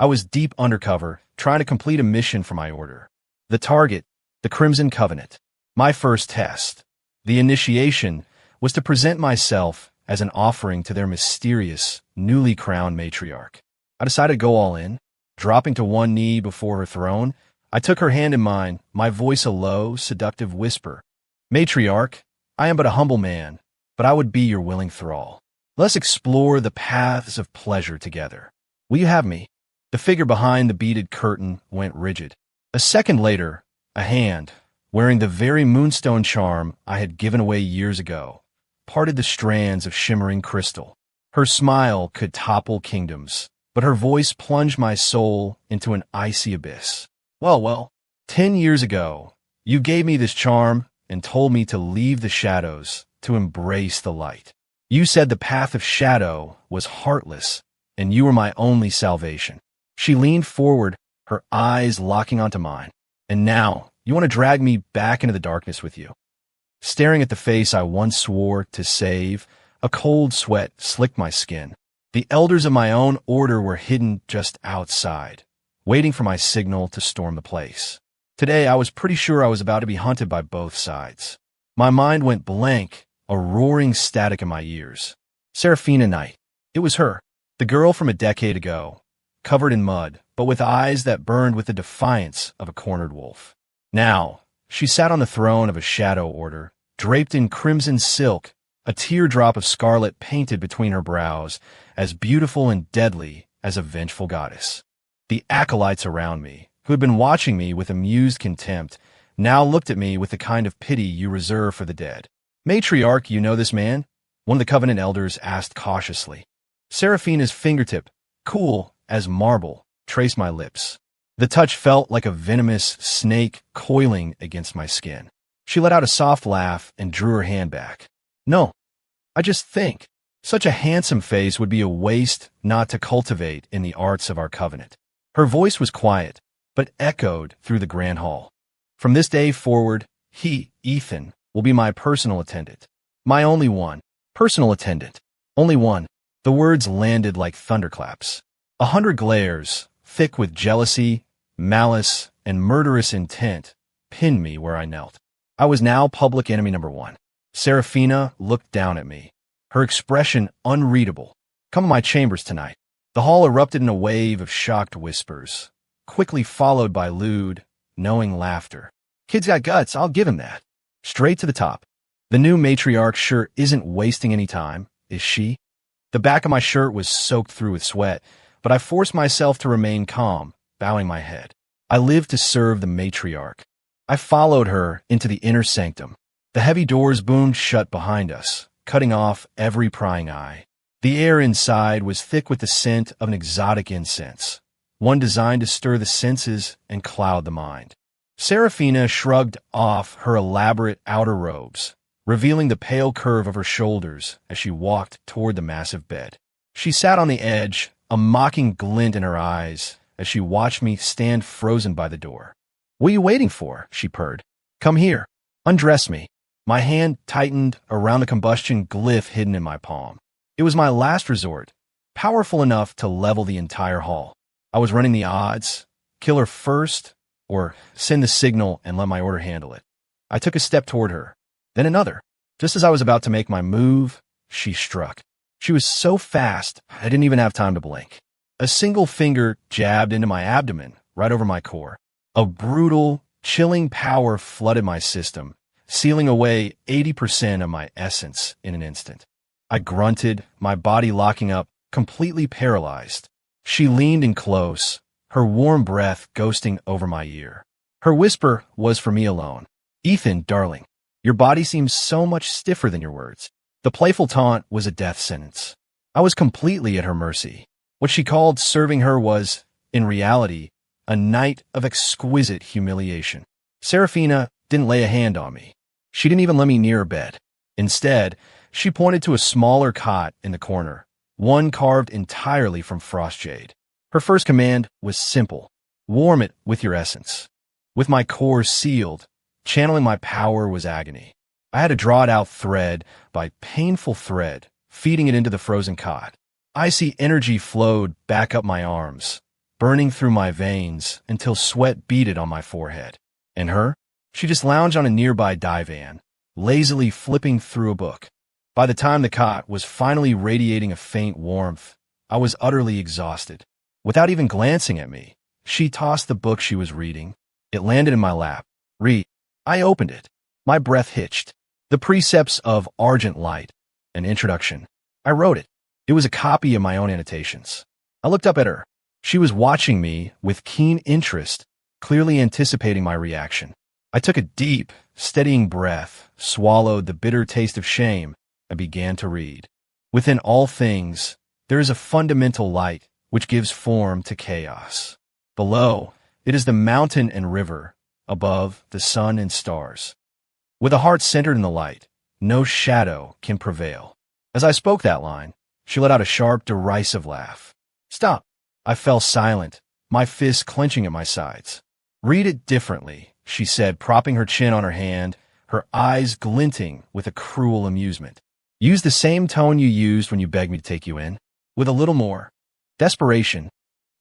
I was deep undercover, trying to complete a mission for my order. The target, the Crimson Covenant. My first test, the initiation, was to present myself as an offering to their mysterious, newly crowned matriarch. I decided to go all in. Dropping to one knee before her throne, I took her hand in mine, my voice a low, seductive whisper. Matriarch, I am but a humble man, but I would be your willing thrall. Let's explore the paths of pleasure together. Will you have me? The figure behind the beaded curtain went rigid. A second later, a hand, wearing the very moonstone charm I had given away years ago, parted the strands of shimmering crystal. Her smile could topple kingdoms, but her voice plunged my soul into an icy abyss. Well, 10 years ago, you gave me this charm and told me to leave the shadows, to embrace the light. You said the path of shadow was heartless, and you were my only salvation. She leaned forward, her eyes locking onto mine. And now, you want to drag me back into the darkness with you. Staring at the face I once swore to save, a cold sweat slicked my skin. The elders of my own order were hidden just outside, waiting for my signal to storm the place. Today, I was pretty sure I was about to be hunted by both sides. My mind went blank, a roaring static in my ears. Seraphina Knight. It was her, the girl from a decade ago, covered in mud, but with eyes that burned with the defiance of a cornered wolf. Now, she sat on the throne of a shadow order, draped in crimson silk, a teardrop of scarlet painted between her brows, as beautiful and deadly as a vengeful goddess. The acolytes around me, who had been watching me with amused contempt, now looked at me with the kind of pity you reserve for the dead. Matriarch, you know this man? One of the Covenant elders asked cautiously. Seraphina's fingertip, cool as marble, traced my lips. The touch felt like a venomous snake coiling against my skin. She let out a soft laugh and drew her hand back. No, I just think such a handsome face would be a waste not to cultivate in the arts of our covenant. Her voice was quiet, but echoed through the grand hall. From this day forward, he, Ethan, will be my personal attendant. My only one. Personal attendant. Only one. The words landed like thunderclaps. 100 glares, thick with jealousy, malice, and murderous intent, pinned me where I knelt. I was now public enemy number one. Seraphina looked down at me, her expression unreadable. Come to my chambers tonight. The hall erupted in a wave of shocked whispers, quickly followed by lewd, knowing laughter. Kid's got guts, I'll give him that. Straight to the top. The new matriarch sure isn't wasting any time, is she? The back of my shirt was soaked through with sweat, but I forced myself to remain calm, bowing my head. I lived to serve the matriarch. I followed her into the inner sanctum. The heavy doors boomed shut behind us, cutting off every prying eye. The air inside was thick with the scent of an exotic incense, one designed to stir the senses and cloud the mind. Seraphina shrugged off her elaborate outer robes, revealing the pale curve of her shoulders as she walked toward the massive bed. She sat on the edge, a mocking glint in her eyes as she watched me stand frozen by the door. What are you waiting for? She purred. Come here. Undress me. My hand tightened around the combustion glyph hidden in my palm. It was my last resort, powerful enough to level the entire hall. I was running the odds, kill her first, or send the signal and let my order handle it. I took a step toward her, then another. Just as I was about to make my move, she struck. She was so fast, I didn't even have time to blink. A single finger jabbed into my abdomen, right over my core. A brutal, chilling power flooded my system, sealing away 80% of my essence in an instant. I grunted, my body locking up, completely paralyzed. She leaned in close, her warm breath ghosting over my ear. Her whisper was for me alone. Ethan, darling, your body seems so much stiffer than your words. The playful taunt was a death sentence. I was completely at her mercy. What she called serving her was, in reality, a night of exquisite humiliation. Seraphina didn't lay a hand on me. She didn't even let me near her bed. Instead, she pointed to a smaller cot in the corner, one carved entirely from frost jade. Her first command was simple. Warm it with your essence. With my core sealed, channeling my power was agony. I had to draw it out thread by painful thread, feeding it into the frozen cot. Icy energy flowed back up my arms, burning through my veins until sweat beaded on my forehead. And her? She just lounged on a nearby divan, lazily flipping through a book. By the time the cot was finally radiating a faint warmth, I was utterly exhausted. Without even glancing at me, she tossed the book she was reading. It landed in my lap. Read. I opened it. My breath hitched. The Precepts of Argent Light, an introduction. I wrote it. It was a copy of my own annotations. I looked up at her. She was watching me with keen interest, clearly anticipating my reaction. I took a deep, steadying breath, swallowed the bitter taste of shame, and began to read. Within all things, there is a fundamental light which gives form to chaos. Below, it is the mountain and river. Above, the sun and stars. With a heart centered in the light, no shadow can prevail. As I spoke that line, she let out a sharp, derisive laugh. Stop. I fell silent, my fists clenching at my sides. Read it differently, she said, propping her chin on her hand, her eyes glinting with a cruel amusement. Use the same tone you used when you begged me to take you in, with a little more desperation.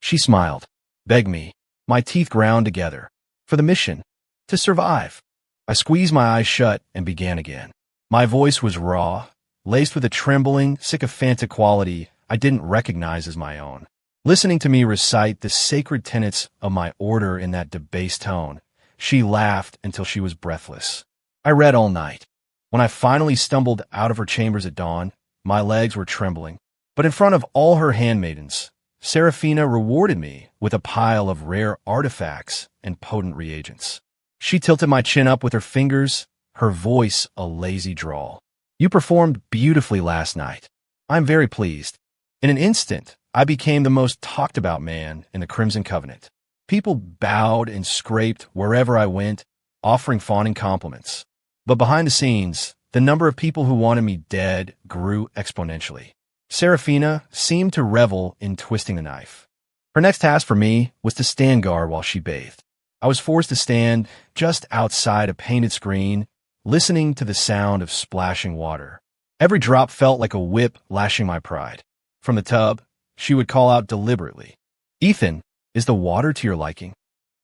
She smiled. Beg me. My teeth ground together. For the mission. To survive. I squeezed my eyes shut and began again. My voice was raw, laced with a trembling, sycophantic quality I didn't recognize as my own. Listening to me recite the sacred tenets of my order in that debased tone, she laughed until she was breathless. I read all night. When I finally stumbled out of her chambers at dawn, my legs were trembling. But in front of all her handmaidens, Seraphina rewarded me with a pile of rare artifacts and potent reagents. She tilted my chin up with her fingers, her voice a lazy drawl. You performed beautifully last night. I'm very pleased. In an instant, I became the most talked-about man in the Crimson Covenant. People bowed and scraped wherever I went, offering fawning compliments. But behind the scenes, the number of people who wanted me dead grew exponentially. Seraphina seemed to revel in twisting the knife. Her next task for me was to stand guard while she bathed. I was forced to stand just outside a painted screen, listening to the sound of splashing water. Every drop felt like a whip lashing my pride. From the tub, she would call out deliberately, Ethan, is the water to your liking?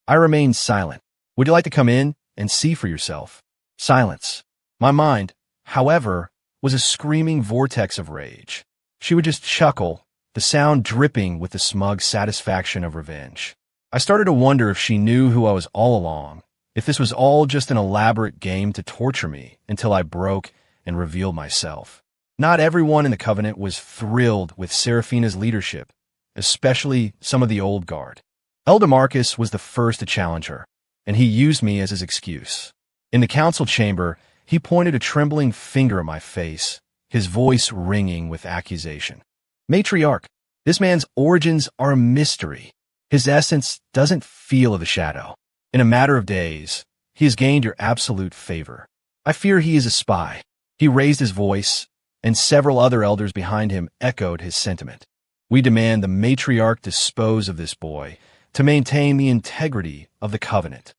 I remained silent. Would you like to come in and see for yourself? Silence. My mind, however, was a screaming vortex of rage. She would just chuckle, the sound dripping with the smug satisfaction of revenge. I started to wonder if she knew who I was all along, if this was all just an elaborate game to torture me until I broke and revealed myself. Not everyone in the Covenant was thrilled with Seraphina's leadership, especially some of the old guard. Elder Marcus was the first to challenge her, and he used me as his excuse. In the council chamber, he pointed a trembling finger at my face, his voice ringing with accusation. Matriarch, this man's origins are a mystery. His essence doesn't feel of the shadow. In a matter of days, he has gained your absolute favor. I fear he is a spy. He raised his voice, and several other elders behind him echoed his sentiment. We demand the matriarch dispose of this boy to maintain the integrity of the Covenant.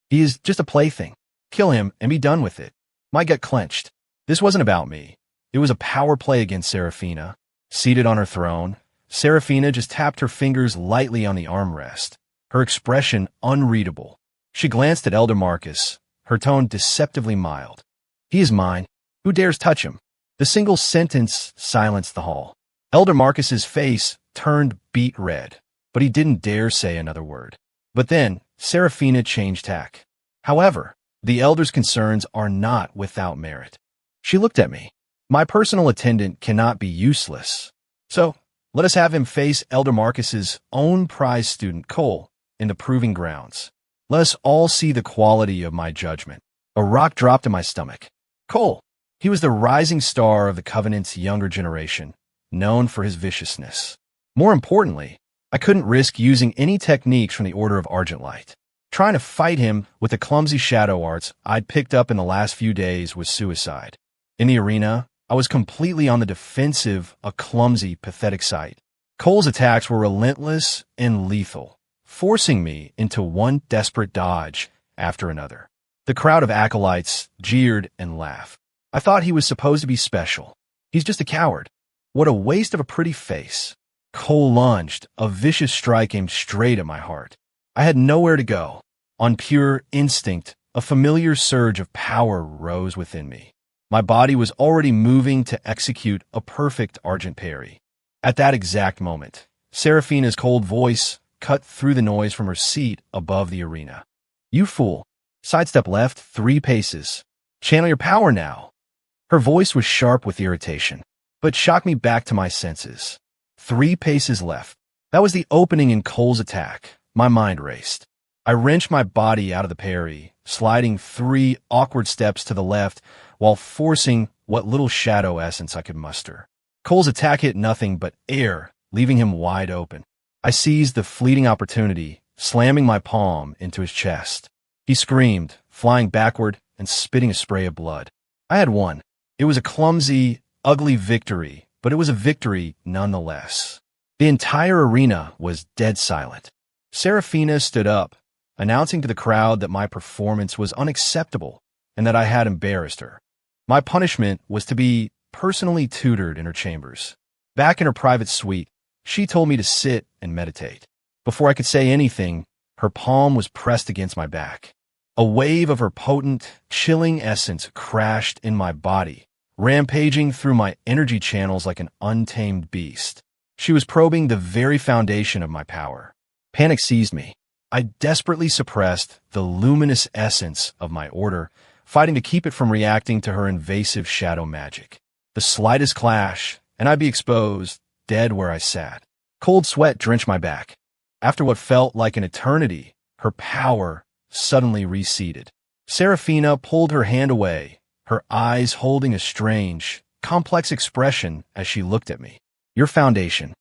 He is just a plaything. Kill him and be done with it. My gut clenched. This wasn't about me. It was a power play against Seraphina. Seated on her throne, Seraphina just tapped her fingers lightly on the armrest, her expression unreadable. She glanced at Elder Marcus, her tone deceptively mild. He is mine. Who dares touch him? The single sentence silenced the hall. Elder Marcus's face turned beet red, but he didn't dare say another word. But then, Seraphina changed tack. However, the elder's concerns are not without merit. She looked at me. My personal attendant cannot be useless. So, let us have him face Elder Marcus's own prize student, Cole, in the proving grounds. Let us all see the quality of my judgment. A rock dropped in my stomach. Cole. He was the rising star of the Covenant's younger generation, known for his viciousness. More importantly, I couldn't risk using any techniques from the Order of Argent Light. Trying to fight him with the clumsy shadow arts I'd picked up in the last few days was suicide. In the arena, I was completely on the defensive, a clumsy, pathetic sight. Cole's attacks were relentless and lethal, forcing me into one desperate dodge after another. The crowd of acolytes jeered and laughed. I thought he was supposed to be special. He's just a coward. What a waste of a pretty face. Cole lunged, a vicious strike aimed straight at my heart. I had nowhere to go. On pure instinct, a familiar surge of power rose within me. My body was already moving to execute a perfect argent parry. At that exact moment, Seraphina's cold voice cut through the noise from her seat above the arena. "You fool. Sidestep left 3 paces. Channel your power now." Her voice was sharp with irritation, but shocked me back to my senses. 3 paces left. That was the opening in Cole's attack. My mind raced. I wrenched my body out of the parry, sliding 3 awkward steps to the left while forcing what little shadow essence I could muster. Cole's attack hit nothing but air, leaving him wide open. I seized the fleeting opportunity, slamming my palm into his chest. He screamed, flying backward and spitting a spray of blood. I had won. It was a clumsy, ugly victory, but it was a victory nonetheless. The entire arena was dead silent. Seraphina stood up, announcing to the crowd that my performance was unacceptable and that I had embarrassed her. My punishment was to be personally tutored in her chambers. Back in her private suite, she told me to sit and meditate. Before I could say anything, her palm was pressed against my back. A wave of her potent, chilling essence crashed in my body, rampaging through my energy channels like an untamed beast. She was probing the very foundation of my power. Panic seized me. I desperately suppressed the luminous essence of my order, fighting to keep it from reacting to her invasive shadow magic. The slightest clash, and I'd be exposed, dead where I sat. Cold sweat drenched my back. After what felt like an eternity, her power suddenly receded. Seraphina pulled her hand away, her eyes holding a strange, complex expression as she looked at me. "Your foundation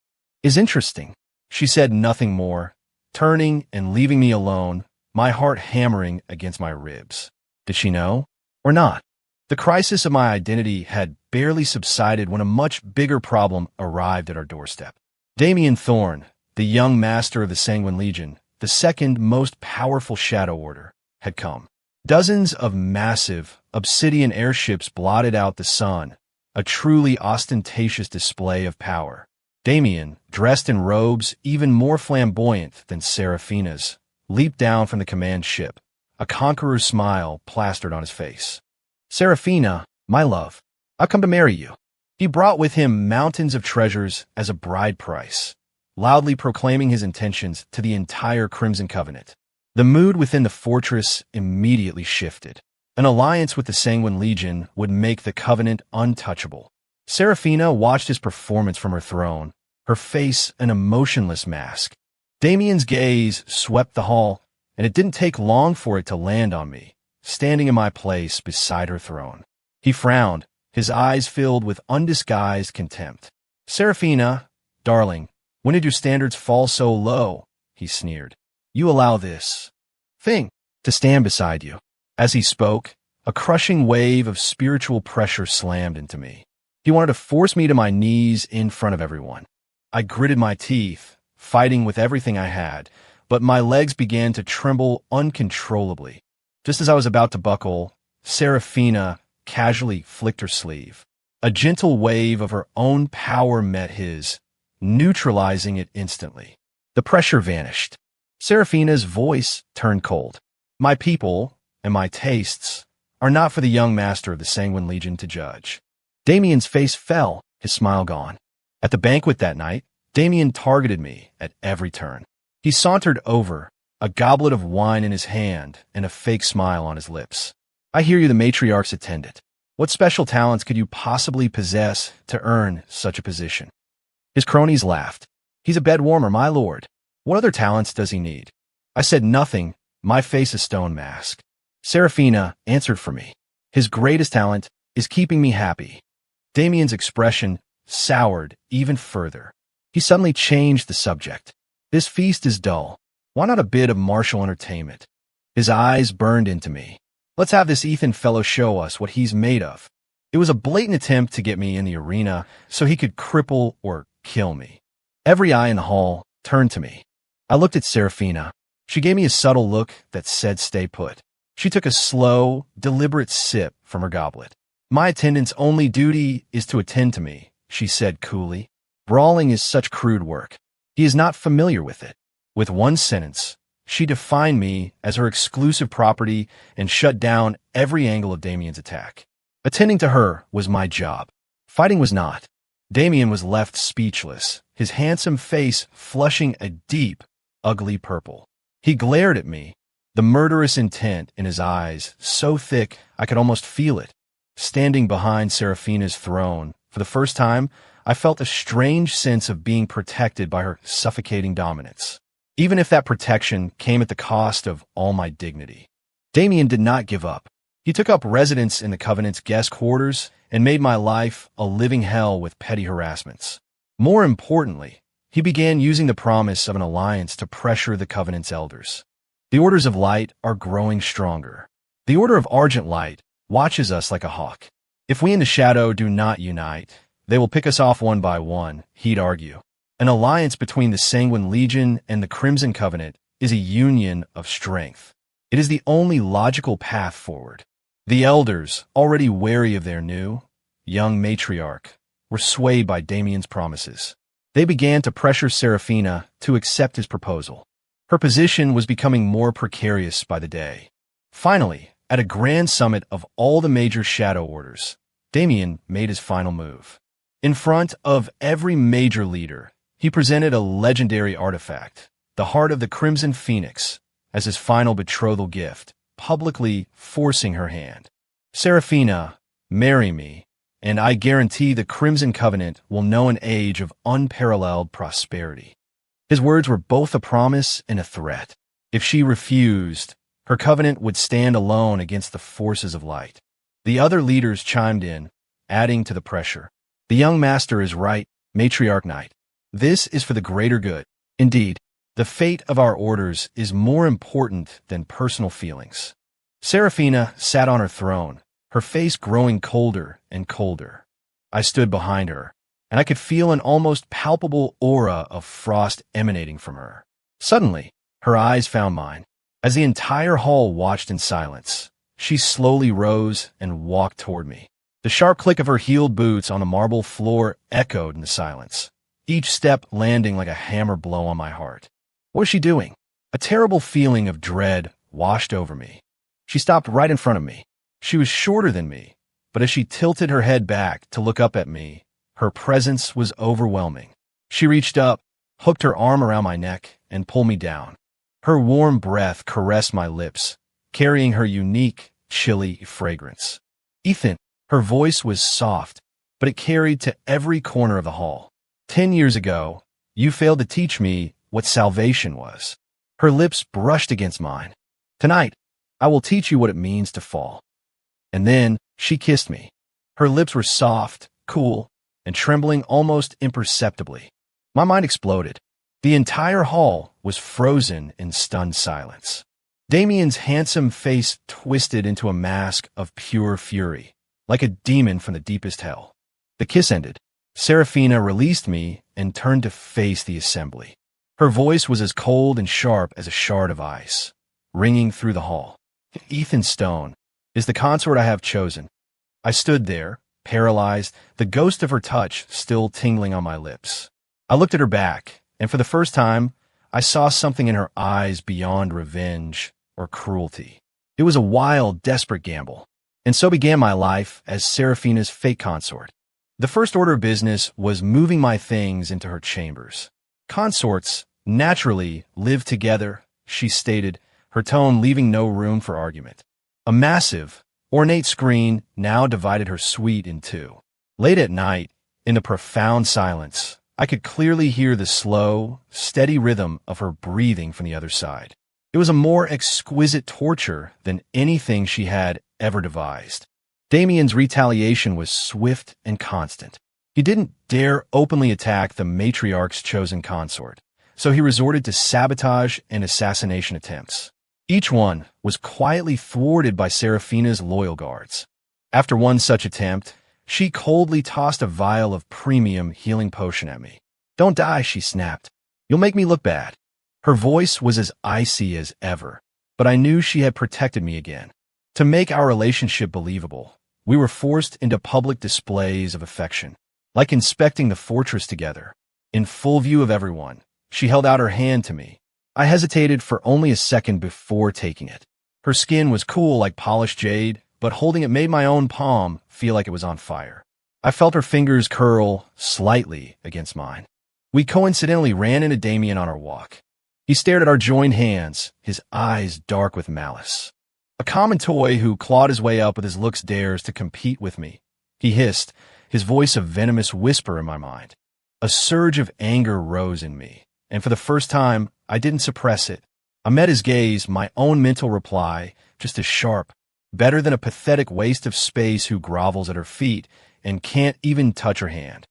is interesting." She said nothing more, turning and leaving me alone, my heart hammering against my ribs. Did she know? Or not? The crisis of my identity had barely subsided when a much bigger problem arrived at our doorstep. Damien Thorne, the young master of the Sanguine Legion, the second most powerful Shadow Order, had come. Dozens of massive, obsidian airships blotted out the sun, a truly ostentatious display of power. Damien, dressed in robes even more flamboyant than Seraphina's, leaped down from the command ship, a conqueror's smile plastered on his face. "Seraphina, my love, I've come to marry you." He brought with him mountains of treasures as a bride price, loudly proclaiming his intentions to the entire Crimson Covenant. The mood within the fortress immediately shifted. An alliance with the Sanguine Legion would make the Covenant untouchable. Seraphina watched his performance from her throne, her face an emotionless mask. Damien's gaze swept the hall, and it didn't take long for it to land on me, standing in my place beside her throne. He frowned, his eyes filled with undisguised contempt. "Seraphina, darling, when did your standards fall so low?" he sneered. "You allow this thing to stand beside you." As he spoke, a crushing wave of spiritual pressure slammed into me. He wanted to force me to my knees in front of everyone. I gritted my teeth, fighting with everything I had, but my legs began to tremble uncontrollably. Just as I was about to buckle, Seraphina casually flicked her sleeve. A gentle wave of her own power met his, neutralizing it instantly. The pressure vanished. Seraphina's voice turned cold. "My people and my tastes are not for the young master of the Sanguine Legion to judge." Damien's face fell, his smile gone. At the banquet that night, Damien targeted me at every turn. He sauntered over, a goblet of wine in his hand and a fake smile on his lips. "I hear you the matriarch's attendant. What special talents could you possibly possess to earn such a position?" His cronies laughed. "He's a bed warmer, my lord. What other talents does he need?" I said nothing, my face a stone mask. Seraphina answered for me. "His greatest talent is keeping me happy." Damien's expression soured even further. He suddenly changed the subject. "This feast is dull. Why not a bit of martial entertainment?" His eyes burned into me. "Let's have this Ethan fellow show us what he's made of." It was a blatant attempt to get me in the arena so he could cripple or kill me. Every eye in the hall turned to me. I looked at Seraphina. She gave me a subtle look that said stay put. She took a slow, deliberate sip from her goblet. "My attendant's only duty is to attend to me," she said coolly. Brawling is such crude work. He is not familiar with it. With one sentence, she defined me as her exclusive property and shut down every angle of Damien's attack. Attending to her was my job. Fighting was not. Damien was left speechless, his handsome face flushing a deep, ugly purple. He glared at me, the murderous intent in his eyes so thick I could almost feel it. Standing behind Serafina's throne, for the first time, I felt a strange sense of being protected by her suffocating dominance, even if that protection came at the cost of all my dignity. Damien did not give up. He took up residence in the Covenant's guest quarters and made my life a living hell with petty harassments. More importantly, he began using the promise of an alliance to pressure the Covenant's elders. The Orders of Light are growing stronger. The Order of Argent Light watches us like a hawk. If we in the shadow do not unite, they will pick us off one by one, he'd argue. An alliance between the Sanguine Legion and the Crimson Covenant is a union of strength. It is the only logical path forward. The elders, already wary of their new, young matriarch, were swayed by Damien's promises. They began to pressure Serafina to accept his proposal. Her position was becoming more precarious by the day. Finally, at a grand summit of all the major shadow orders, Damien made his final move. In front of every major leader, he presented a legendary artifact, the heart of the Crimson Phoenix, as his final betrothal gift, publicly forcing her hand. Serafina, marry me, and I guarantee the Crimson Covenant will know an age of unparalleled prosperity. His words were both a promise and a threat. If she refused, her covenant would stand alone against the forces of light. The other leaders chimed in, adding to the pressure. The young master is right, Matriarch Knight. This is for the greater good. Indeed, the fate of our orders is more important than personal feelings. Serafina sat on her throne, her face growing colder and colder. I stood behind her, and I could feel an almost palpable aura of frost emanating from her. Suddenly, her eyes found mine. As the entire hall watched in silence, she slowly rose and walked toward me. The sharp click of her heeled boots on the marble floor echoed in the silence, each step landing like a hammer blow on my heart. What was she doing? A terrible feeling of dread washed over me. She stopped right in front of me. She was shorter than me, but as she tilted her head back to look up at me, her presence was overwhelming. She reached up, hooked her arm around my neck, and pulled me down. Her warm breath caressed my lips, carrying her unique, chilly fragrance. Ethan, her voice was soft, but it carried to every corner of the hall. 10 years ago, you failed to teach me what salvation was. Her lips brushed against mine. Tonight, I will teach you what it means to fall. And then she kissed me. Her lips were soft, cool, and trembling almost imperceptibly. My mind exploded. The entire hall was frozen in stunned silence. Damien's handsome face twisted into a mask of pure fury, like a demon from the deepest hell. The kiss ended. Serafina released me and turned to face the assembly. Her voice was as cold and sharp as a shard of ice, ringing through the hall. Ethan Stone is the consort I have chosen. I stood there, paralyzed, the ghost of her touch still tingling on my lips. I looked at her back, and for the first time, I saw something in her eyes beyond revenge or cruelty. It was a wild, desperate gamble. And so began my life as Serafina's fate consort. The first order of business was moving my things into her chambers. Consorts naturally live together, she stated, her tone leaving no room for argument. A massive, ornate screen now divided her suite in two. Late at night, in the profound silence, I could clearly hear the slow, steady rhythm of her breathing from the other side. It was a more exquisite torture than anything she had ever devised. Damien's retaliation was swift and constant. He didn't dare openly attack the matriarch's chosen consort, so he resorted to sabotage and assassination attempts. Each one was quietly thwarted by Serafina's loyal guards. After one such attempt, she coldly tossed a vial of premium healing potion at me. "Don't die," she snapped. "You'll make me look bad." Her voice was as icy as ever, but I knew she had protected me again. To make our relationship believable, we were forced into public displays of affection. like inspecting the fortress together. In full view of everyone, she held out her hand to me. I hesitated for only a second before taking it. Her skin was cool like polished jade, but holding it made my own palm feel like it was on fire. I felt her fingers curl slightly against mine. We coincidentally ran into Damien on our walk. He stared at our joined hands, his eyes dark with malice. A common toy who clawed his way up with his looks dares to compete with me. He hissed, his voice a venomous whisper in my mind. A surge of anger rose in me, and for the first time, I didn't suppress it. I met his gaze, my own mental reply, just as sharp, better than a pathetic waste of space who grovels at her feet and can't even touch her hand.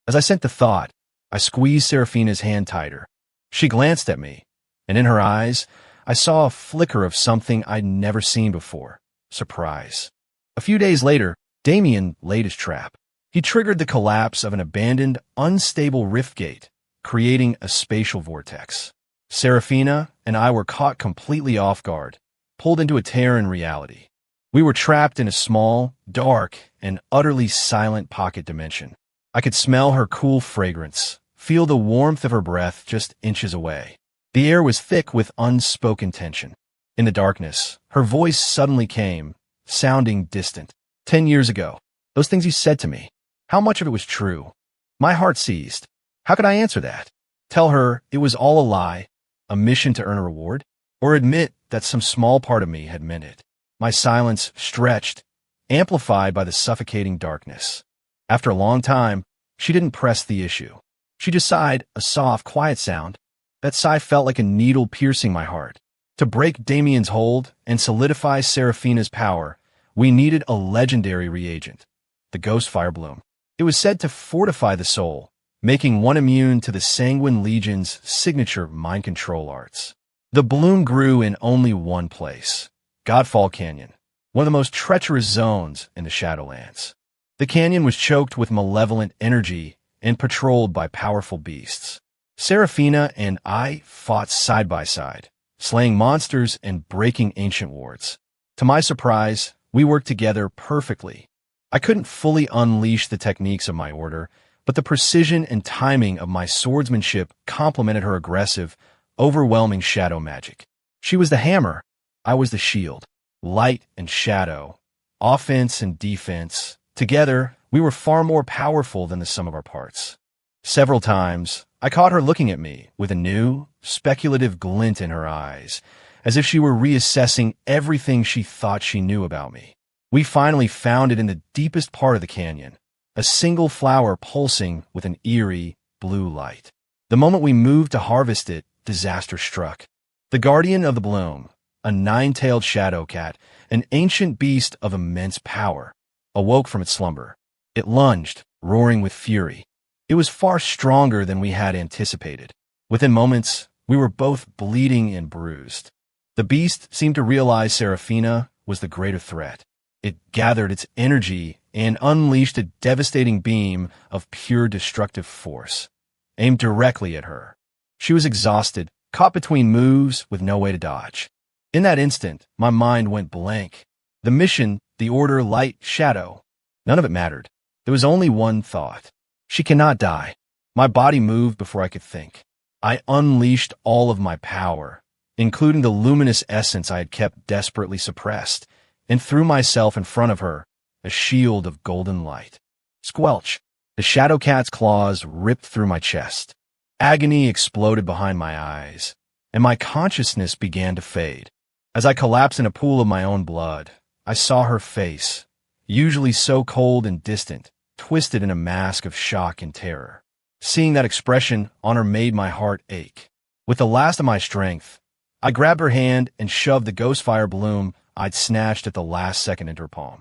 As I sent the thought, I squeezed Serafina's hand tighter. She glanced at me, and in her eyes, I saw a flicker of something I'd never seen before, surprise. A few days later, Damien laid his trap. He triggered the collapse of an abandoned, unstable rift gate, creating a spatial vortex. Serafina and I were caught completely off guard, pulled into a tear in reality. We were trapped in a small, dark, and utterly silent pocket dimension. I could smell her cool fragrance, feel the warmth of her breath just inches away. The air was thick with unspoken tension. In the darkness, her voice suddenly came, sounding distant. 10 years ago, those things you said to me, how much of it was true? My heart seized. How could I answer that? Tell her it was all a lie, a mission to earn a reward? Or admit that some small part of me had meant it? My silence stretched, amplified by the suffocating darkness. After a long time, she didn't press the issue. She just sighed, a soft, quiet sound. That sigh felt like a needle piercing my heart. To break Damien's hold and solidify Serafina's power, we needed a legendary reagent, the Ghost Fire Bloom. It was said to fortify the soul, making one immune to the Sanguine Legion's signature mind control arts. The bloom grew in only one place, Godfall Canyon, one of the most treacherous zones in the Shadowlands. The canyon was choked with malevolent energy and patrolled by powerful beasts. Serafina and I fought side by side, slaying monsters and breaking ancient wards. To my surprise, we worked together perfectly. I couldn't fully unleash the techniques of my order, but the precision and timing of my swordsmanship complemented her aggressive, overwhelming shadow magic. She was the hammer, I was the shield. Light and shadow, offense and defense. Together, we were far more powerful than the sum of our parts. Several times, I caught her looking at me with a new, speculative glint in her eyes, as if she were reassessing everything she thought she knew about me. We finally found it in the deepest part of the canyon, a single flower pulsing with an eerie, blue light. The moment we moved to harvest it, disaster struck. The guardian of the bloom, a nine-tailed shadow cat, an ancient beast of immense power, awoke from its slumber. It lunged, roaring with fury. It was far stronger than we had anticipated. Within moments, we were both bleeding and bruised. The beast seemed to realize Serafina was the greater threat. It gathered its energy and unleashed a devastating beam of pure destructive force, aimed directly at her. She was exhausted, caught between moves with no way to dodge. In that instant, my mind went blank. The mission, the order, light, shadow, none of it mattered. There was only one thought. She cannot die. My body moved before I could think. I unleashed all of my power, including the luminous essence I had kept desperately suppressed, and threw myself in front of her, a shield of golden light. Squelch! The shadow cat's claws ripped through my chest. Agony exploded behind my eyes, and my consciousness began to fade. As I collapsed in a pool of my own blood, I saw her face, usually so cold and distant, twisted in a mask of shock and terror. Seeing that expression on her made my heart ache. With the last of my strength, I grabbed her hand and shoved the ghost fire bloom I'd snatched at the last second into her palm.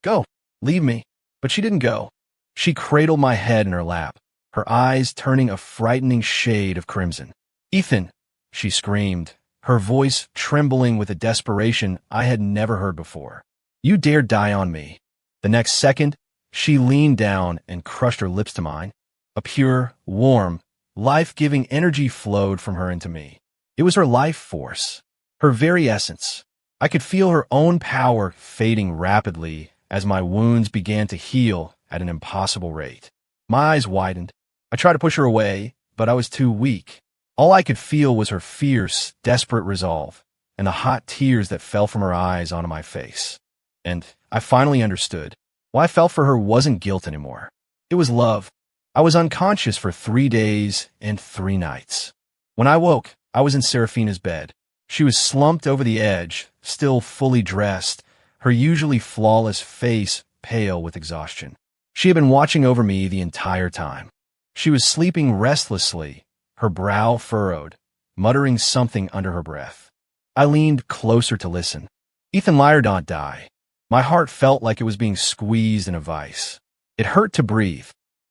Go, leave me. But she didn't go. She cradled my head in her lap, her eyes turning a frightening shade of crimson. Ethan, she screamed, her voice trembling with a desperation I had never heard before. You dare die on me. The next second, she leaned down and crushed her lips to mine. A pure, warm, life-giving energy flowed from her into me. It was her life force, her very essence. I could feel her own power fading rapidly as my wounds began to heal at an impossible rate. My eyes widened. I tried to push her away, but I was too weak. All I could feel was her fierce, desperate resolve, and the hot tears that fell from her eyes onto my face. And I finally understood. What I felt for her wasn't guilt anymore. It was love. I was unconscious for 3 days and 3 nights. When I woke, I was in Serafina's bed. She was slumped over the edge, still fully dressed, her usually flawless face pale with exhaustion. She had been watching over me the entire time. She was sleeping restlessly, her brow furrowed, muttering something under her breath. I leaned closer to listen. Ethan let her not die. My heart felt like it was being squeezed in a vice. It hurt to breathe.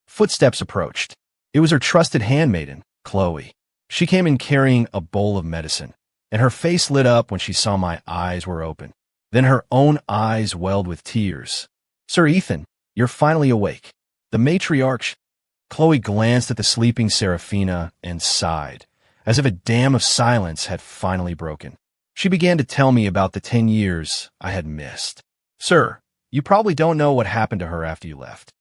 Footsteps approached. It was her trusted handmaiden, Chloe. She came in carrying a bowl of medicine, and her face lit up when she saw my eyes were open. Then her own eyes welled with tears. "Sir Ethan, you're finally awake." The matriarch. Chloe glanced at the sleeping Serafina and sighed, as if a dam of silence had finally broken. She began to tell me about the 10 years I had missed. "Sir, you probably don't know what happened to her after you left.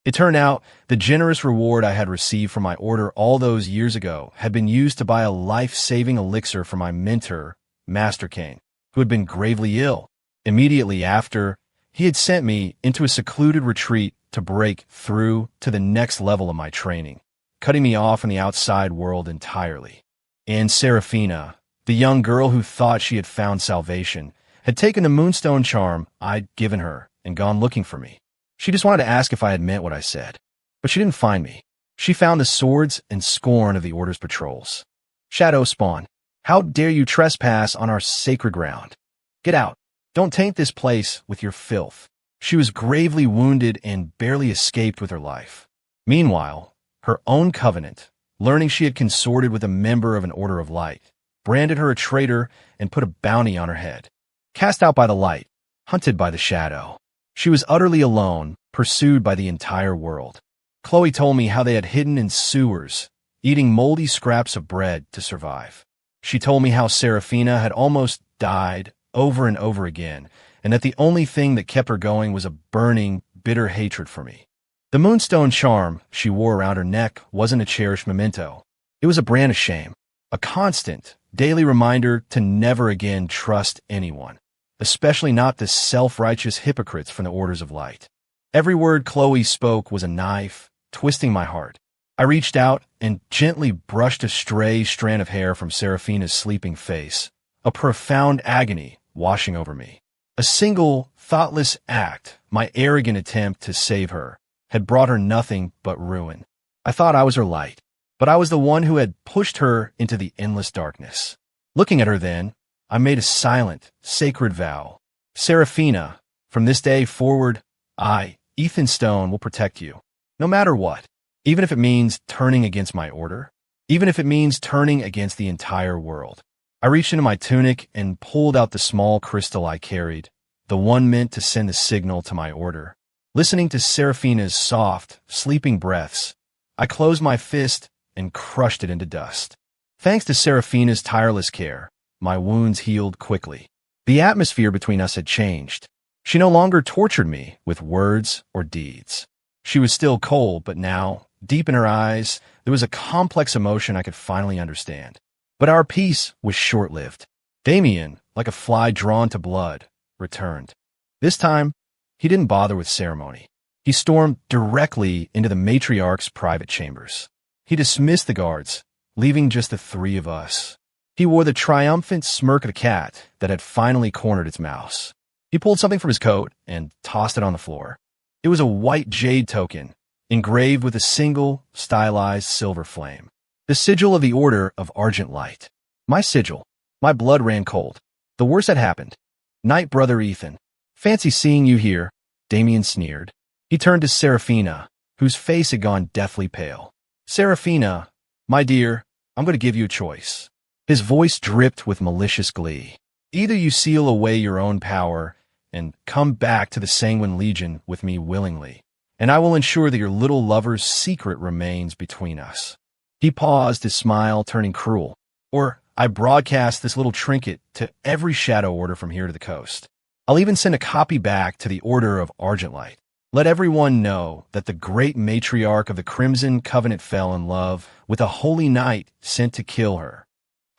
It turned out the generous reward I had received from my order all those years ago had been used to buy a life-saving elixir for my mentor, Master Kane, who had been gravely ill. Immediately after, he had sent me into a secluded retreat to break through to the next level of my training, cutting me off from the outside world entirely. And Serafina, the young girl who thought she had found salvation, had taken the moonstone charm I'd given her and gone looking for me. She just wanted to ask if I had meant what I said. But she didn't find me. She found the swords and scorn of the Order's patrols. Shadow Spawn, how dare you trespass on our sacred ground? Get out. Don't taint this place with your filth. She was gravely wounded and barely escaped with her life. Meanwhile, her own covenant, learning she had consorted with a member of an Order of Light, branded her a traitor and put a bounty on her head. Cast out by the light, hunted by the shadow. She was utterly alone, pursued by the entire world. Chloe told me how they had hidden in sewers, eating moldy scraps of bread to survive. She told me how Serafina had almost died over and over again, and that the only thing that kept her going was a burning, bitter hatred for me. The moonstone charm she wore around her neck wasn't a cherished memento. It was a brand of shame, a constant, daily reminder to never again trust anyone, especially not the self-righteous hypocrites from the Orders of Light. Every word Chloe spoke was a knife, twisting my heart. I reached out and gently brushed a stray strand of hair from Serafina's sleeping face, a profound agony washing over me. A single, thoughtless act, my arrogant attempt to save her, had brought her nothing but ruin. I thought I was her light, but I was the one who had pushed her into the endless darkness. Looking at her then, I made a silent, sacred vow. Serafina, from this day forward, I, Ethan Stone, will protect you. No matter what. Even if it means turning against my order. Even if it means turning against the entire world. I reached into my tunic and pulled out the small crystal I carried, the one meant to send a signal to my order. Listening to Serafina's soft, sleeping breaths, I closed my fist and crushed it into dust. Thanks to Serafina's tireless care, my wounds healed quickly. The atmosphere between us had changed. She no longer tortured me with words or deeds. She was still cold, but now, deep in her eyes, there was a complex emotion I could finally understand. But our peace was short-lived. Damien, like a fly drawn to blood, returned. This time, he didn't bother with ceremony. He stormed directly into the matriarch's private chambers. He dismissed the guards, leaving just the 3 of us. He wore the triumphant smirk of a cat that had finally cornered its mouse. He pulled something from his coat and tossed it on the floor. It was a white jade token, engraved with a single, stylized silver flame. The sigil of the Order of Argent Light. My sigil. My blood ran cold. The worst had happened. Night, Brother Ethan. Fancy seeing you here, Damien sneered. He turned to Serafina, whose face had gone deathly pale. Serafina, my dear, I'm going to give you a choice. His voice dripped with malicious glee. Either you seal away your own power and come back to the Sanguine Legion with me willingly, and I will ensure that your little lover's secret remains between us. He paused, his smile turning cruel. Or I broadcast this little trinket to every Shadow Order from here to the coast. I'll even send a copy back to the Order of Argent Light. Let everyone know that the great matriarch of the Crimson Covenant fell in love with a holy knight sent to kill her.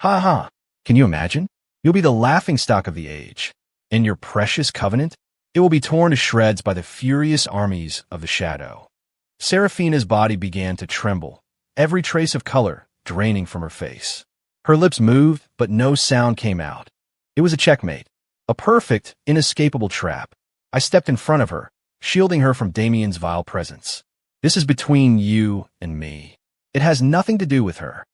Ha ha! Can you imagine? You'll be the laughingstock of the age. And your precious covenant? It will be torn to shreds by the furious armies of the shadow. Seraphina's body began to tremble, every trace of color draining from her face. Her lips moved, but no sound came out. It was a checkmate, a perfect, inescapable trap. I stepped in front of her, shielding her from Damien's vile presence. This is between you and me. It has nothing to do with her.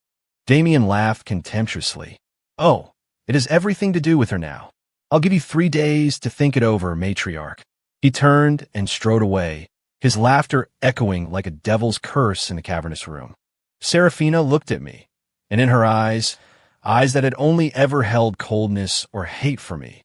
Damien laughed contemptuously. Oh, it has everything to do with her now. I'll give you 3 days to think it over, matriarch. He turned and strode away, his laughter echoing like a devil's curse in the cavernous room. Seraphina looked at me, and in her eyes that had only ever held coldness or hate for me,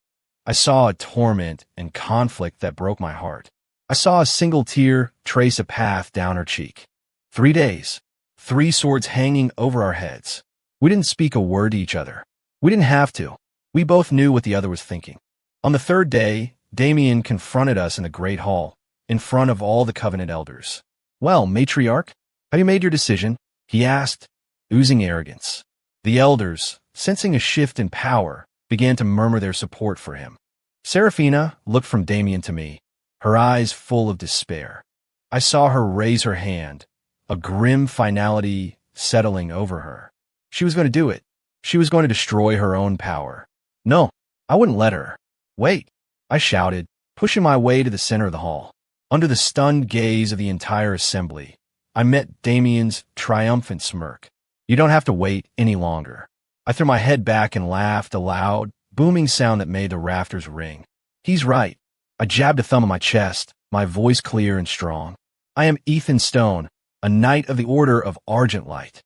I saw a torment and conflict that broke my heart. I saw a single tear trace a path down her cheek. 3 days, 3 swords hanging over our heads. We didn't speak a word to each other. We didn't have to. We both knew what the other was thinking. On the 3rd day, Damien confronted us in the great hall, in front of all the Covenant elders. Well, matriarch, have you made your decision? He asked, oozing arrogance. The elders, sensing a shift in power, began to murmur their support for him. Seraphina looked from Damien to me, her eyes full of despair. I saw her raise her hand, a grim finality settling over her. She was going to do it. She was going to destroy her own power. No, I wouldn't let her. Wait, I shouted, pushing my way to the center of the hall. Under the stunned gaze of the entire assembly, I met Damien's triumphant smirk. You don't have to wait any longer. I threw my head back and laughed, a loud, booming sound that made the rafters ring. He's right. I jabbed a thumb on my chest, my voice clear and strong. I am Ethan Stone, a knight of the Order of Argent Light.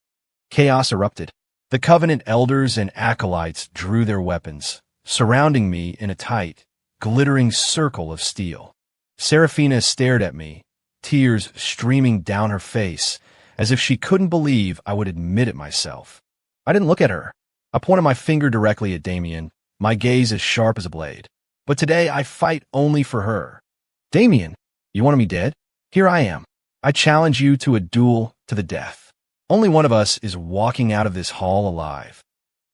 Chaos erupted. The Covenant elders and acolytes drew their weapons, surrounding me in a tight, glittering circle of steel. Seraphina stared at me, tears streaming down her face, as if she couldn't believe I would admit it myself. I didn't look at her. I pointed my finger directly at Damien, my gaze as sharp as a blade. But today I fight only for her. Damien, you wanted me dead? Here I am. I challenge you to a duel to the death. Only one of us is walking out of this hall alive.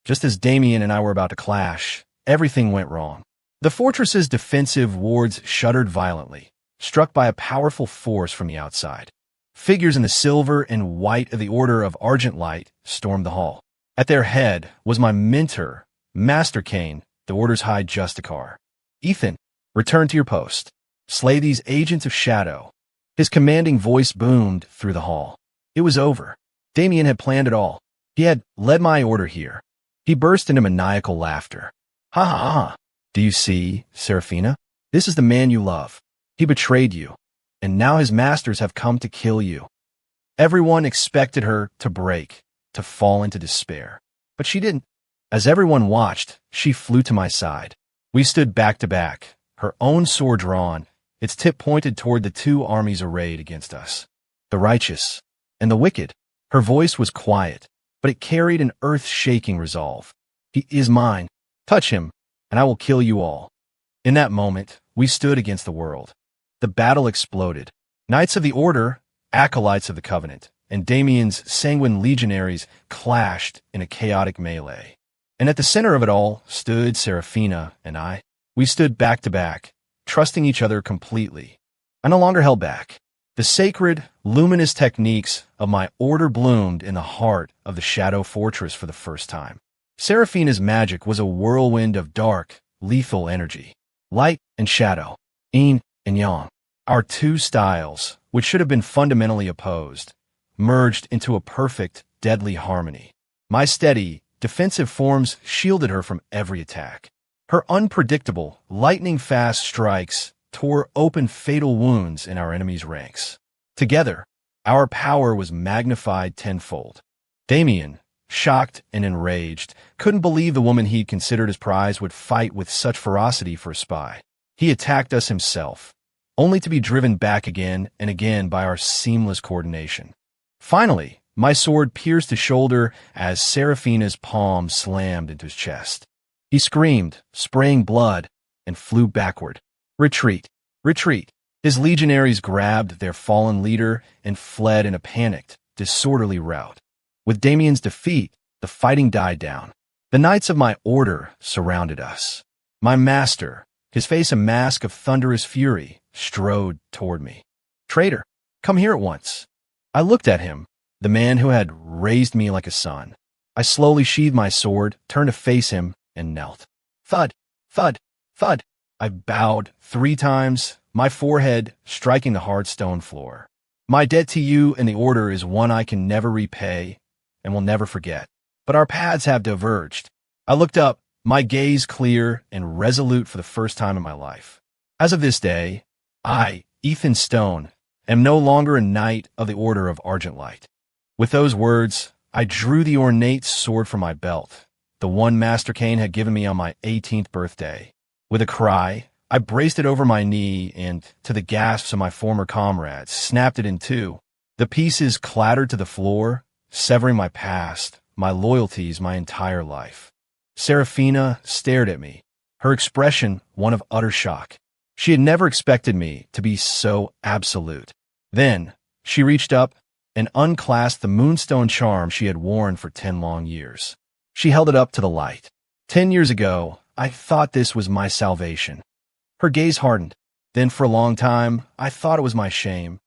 Just as Damien and I were about to clash, everything went wrong. The fortress's defensive wards shuddered violently, struck by a powerful force from the outside. Figures in the silver and white of the Order of Argent Light stormed the hall. At their head was my mentor, Master Kane, the Order's High Justicar. Ethan, return to your post. Slay these agents of shadow. His commanding voice boomed through the hall. It was over. Damien had planned it all. He had led my order here. He burst into maniacal laughter. Ha ha ha. Do you see, Seraphina? This is the man you love. He betrayed you, and now his masters have come to kill you. Everyone expected her to break, to fall into despair. But she didn't. As everyone watched, she flew to my side. We stood back to back, her own sword drawn, its tip pointed toward the 2 armies arrayed against us. The righteous and the wicked. Her voice was quiet, but it carried an earth-shaking resolve. He is mine. Touch him, and I will kill you all. In that moment, we stood against the world. The battle exploded. Knights of the Order, acolytes of the Covenant, and Damien's sanguine legionaries clashed in a chaotic melee. And at the center of it all stood Seraphina and I. We stood back to back, trusting each other completely. I no longer held back. The sacred, luminous techniques of my order bloomed in the heart of the Shadow Fortress for the first time. Seraphina's magic was a whirlwind of dark, lethal energy. Light and shadow, yin and yang. Our 2 styles, which should have been fundamentally opposed, merged into a perfect, deadly harmony. My steady, defensive forms shielded her from every attack. Her unpredictable, lightning-fast strikes tore open fatal wounds in our enemy's ranks. Together, our power was magnified tenfold. Damien, shocked and enraged, couldn't believe the woman he'd considered his prize would fight with such ferocity for a spy. He attacked us himself, only to be driven back again and again by our seamless coordination. Finally, my sword pierced his shoulder as Seraphina's palm slammed into his chest. He screamed, spraying blood, and flew backward. Retreat! Retreat! His legionaries grabbed their fallen leader and fled in a panicked, disorderly rout. With Damien's defeat, the fighting died down. The knights of my order surrounded us. My master, his face a mask of thunderous fury, strode toward me. "Traitor, come here at once." I looked at him, the man who had raised me like a son. I slowly sheathed my sword, turned to face him, and knelt. Thud, thud, thud. I bowed 3 times, my forehead striking the hard stone floor. "My debt to you and the order is one I can never repay and will never forget. But our paths have diverged." I looked up, my gaze clear and resolute for the first time in my life. As of this day, I, Ethan Stone, am no longer a knight of the Order of Argent Light. With those words, I drew the ornate sword from my belt, the one Master Kane had given me on my 18th birthday. With a cry, I braced it over my knee and, to the gasps of my former comrades, snapped it in two. The pieces clattered to the floor, severing my past, my loyalties, my entire life. Serafina stared at me, her expression one of utter shock. She had never expected me to be so absolute. Then, she reached up and unclasped the moonstone charm she had worn for 10 long years. She held it up to the light. 10 years ago, I thought this was my salvation. Her gaze hardened. Then for a long time, I thought it was my shame.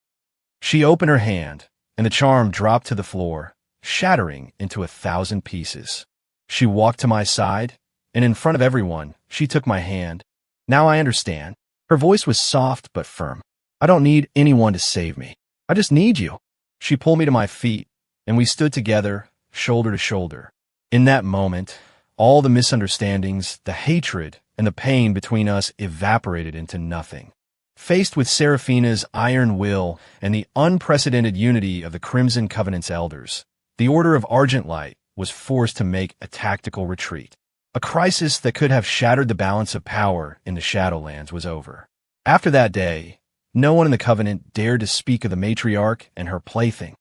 She opened her hand, and the charm dropped to the floor, shattering into 1,000 pieces. She walked to my side, and in front of everyone, she took my hand. "Now I understand." Her voice was soft but firm. "I don't need anyone to save me. I just need you." She pulled me to my feet, and we stood together, shoulder to shoulder. In that moment, all the misunderstandings, the hatred, and the pain between us evaporated into nothing. Faced with Serafina's iron will and the unprecedented unity of the Crimson Covenant's elders, the Order of Argent Light was forced to make a tactical retreat. A crisis that could have shattered the balance of power in the Shadowlands was over. After that day, no one in the Covenant dared to speak of the matriarch and her plaything.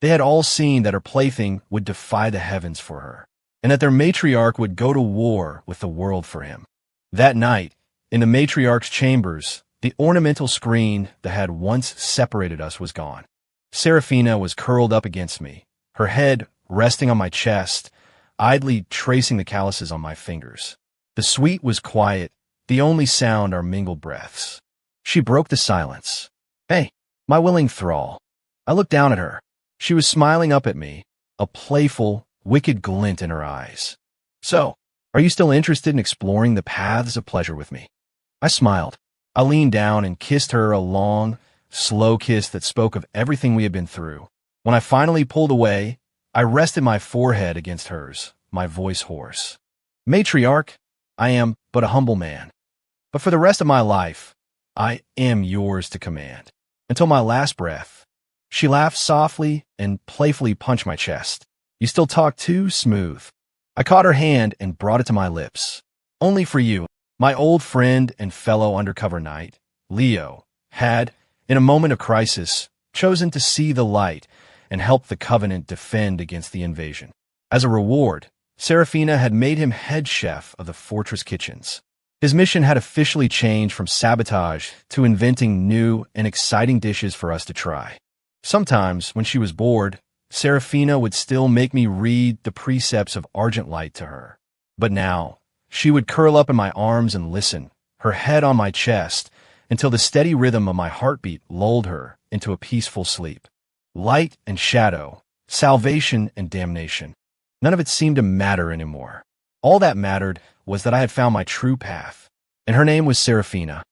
They had all seen that her plaything would defy the heavens for her, and that their matriarch would go to war with the world for him. That night, in the matriarch's chambers, the ornamental screen that had once separated us was gone. Serafina was curled up against me, her head resting on my chest, idly tracing the calluses on my fingers. The suite was quiet, the only sound our mingled breaths. She broke the silence. "Hey, my willing thrall." I looked down at her. She was smiling up at me, a playful, wicked glint in her eyes. "So, are you still interested in exploring the paths of pleasure with me?" I smiled. I leaned down and kissed her a long, slow kiss that spoke of everything we had been through. When I finally pulled away, I rested my forehead against hers, my voice hoarse. "Matriarch, I am but a humble man. But for the rest of my life, I am yours to command, until my last breath." She laughed softly and playfully punched my chest. "You still talk too smooth." I caught her hand and brought it to my lips. "Only for you." My old friend and fellow undercover knight, Leo, had, in a moment of crisis, chosen to see the light and help the Covenant defend against the invasion. As a reward, Serafina had made him head chef of the fortress kitchens. His mission had officially changed from sabotage to inventing new and exciting dishes for us to try. Sometimes, when she was bored, Serafina would still make me read the precepts of Argent Light to her. But now, she would curl up in my arms and listen, her head on my chest, until the steady rhythm of my heartbeat lulled her into a peaceful sleep. Light and shadow, salvation and damnation. None of it seemed to matter anymore. All that mattered was that I had found my true path, and her name was Serafina.